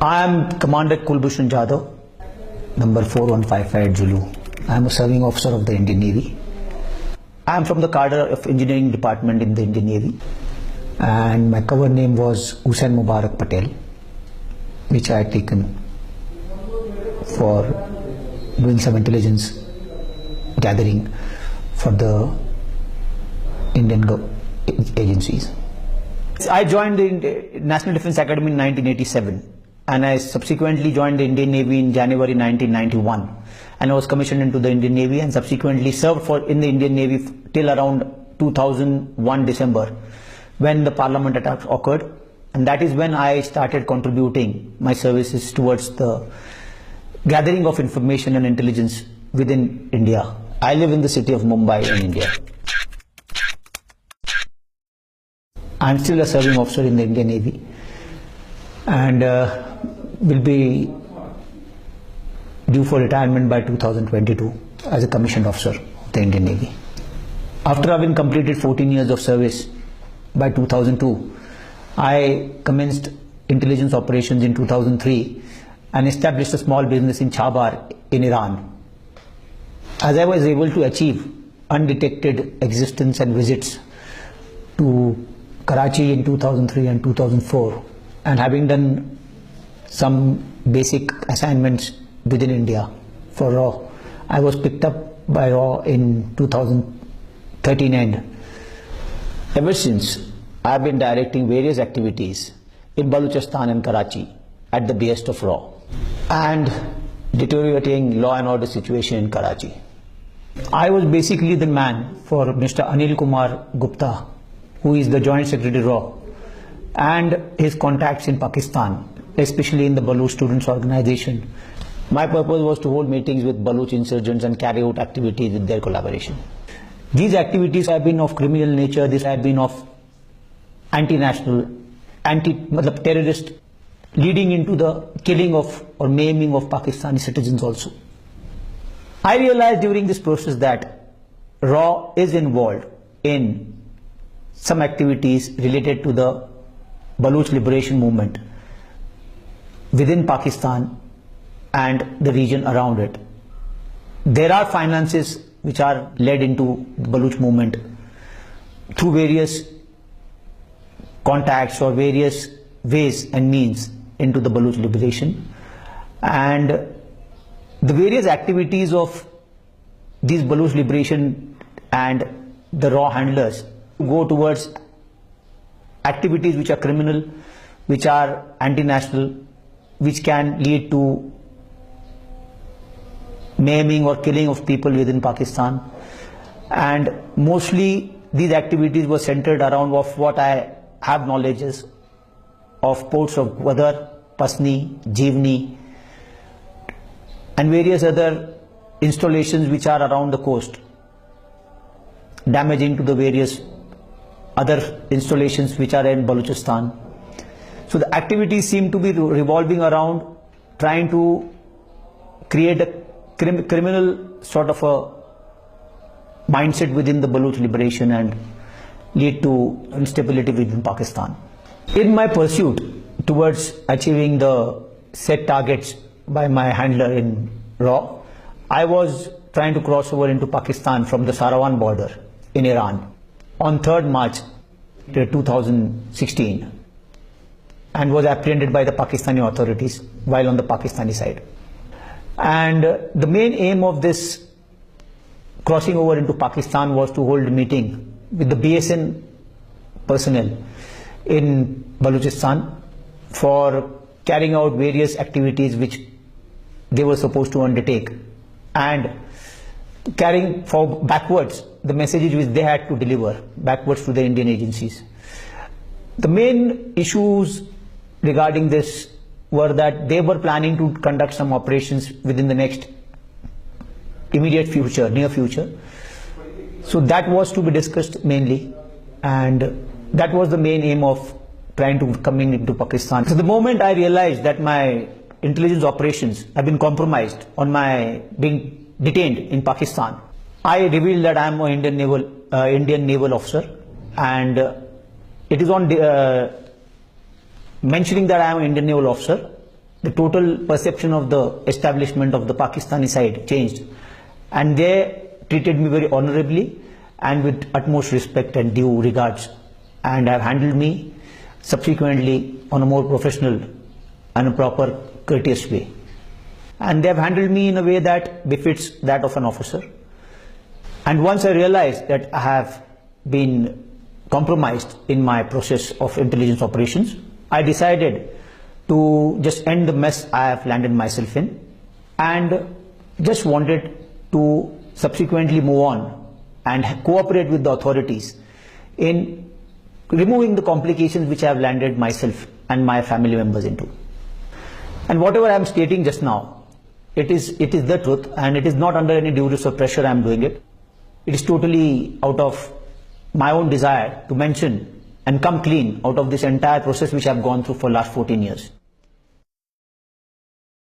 I am Commander Kulbhushan Jadhav, number 4155 Zulu. I am a serving officer of the Indian Navy. I am from the cadre of engineering department in the Indian Navy, and my cover name was Hussain Mubarak Patel, which I had taken for doing some intelligence gathering for the Indian agencies. I joined the National Defence Academy in 1987, and I subsequently joined the Indian Navy in January 1991, and I was commissioned into the Indian Navy and subsequently served in the Indian Navy till around 2001 December, when the Parliament attack occurred, and that is when I started contributing my services towards the gathering of information and intelligence within India. I live in the city of Mumbai in India. I am still a serving officer in the Indian Navy, and will be due for retirement by 2022 as a commissioned officer of the Indian Navy. After having completed 14 years of service by 2002, I commenced intelligence operations in 2003 and established a small business in Chabar in Iran. As I was able to achieve undetected existence and visits to Karachi in 2003 and 2004, and having done some basic assignments within India for RAW, I was picked up by RAW in 2013, and ever since I have been directing various activities in Balochistan and Karachi at the behest of RAW and deteriorating law and order situation in Karachi. I was basically the man for Mr. Anil Kumar Gupta, who is the Joint Secretary RAW, and his contacts in Pakistan, especially in the Baloch Students Organization. My purpose was to hold meetings with Baloch insurgents and carry out activities with their collaboration. These activities have been of criminal nature. These have been of anti-national, terrorist, leading into the killing of or maiming of Pakistani citizens also. I realized during this process that RAW is involved in some activities related to the Baloch liberation movement within Pakistan and the region around it. There are finances which are led into the Baloch movement through various contacts or various ways and means into the Baloch liberation, and the various activities of these Baloch liberation and the RAW handlers go towards activities which are criminal, which are anti-national, which can lead to maiming or killing of people within Pakistan. And mostly these activities were centered around of what I have knowledge of ports of Gwadar, Pasni, Jivni, and various other installations which are around the coast, damaging to the various other installations which are in Balochistan. So the activities seem to be revolving around trying to create a criminal sort of a mindset within the Baloch liberation and lead to instability within Pakistan. In my pursuit towards achieving the set targets by my handler in RAW, I was trying to cross over into Pakistan from the Sarawan border in Iran on 3rd March 2016, and was apprehended by the Pakistani authorities while on the Pakistani side. And the main aim of this crossing over into Pakistan was to hold a meeting with the BSN personnel in Balochistan for carrying out various activities which they were supposed to undertake, and carrying backwards the messages which they had to deliver backwards to the Indian agencies. The main issues regarding this were that they were planning to conduct some operations within the next immediate future, near future. So that was to be discussed mainly, and that was the main aim of trying to come into Pakistan. So the moment I realized that my intelligence operations have been compromised on my being detained in Pakistan, I revealed that I am an Indian naval officer, and it is on mentioning that I am an Indian naval officer the total perception of the establishment of the Pakistani side changed, and they treated me very honorably and with utmost respect and due regards, and have handled me subsequently on a more professional and a proper courteous way. And they have handled me in a way that befits that of an officer. And once I realized that I have been compromised in my process of intelligence operations, I decided to just end the mess I have landed myself in, and just wanted to subsequently move on and cooperate with the authorities in removing the complications which I have landed myself and my family members into. And whatever I am stating just now, it is the truth, and it is not under any duress or pressure I am doing it. It is totally out of my own desire to mention and come clean out of this entire process which I have gone through for the last 14 years.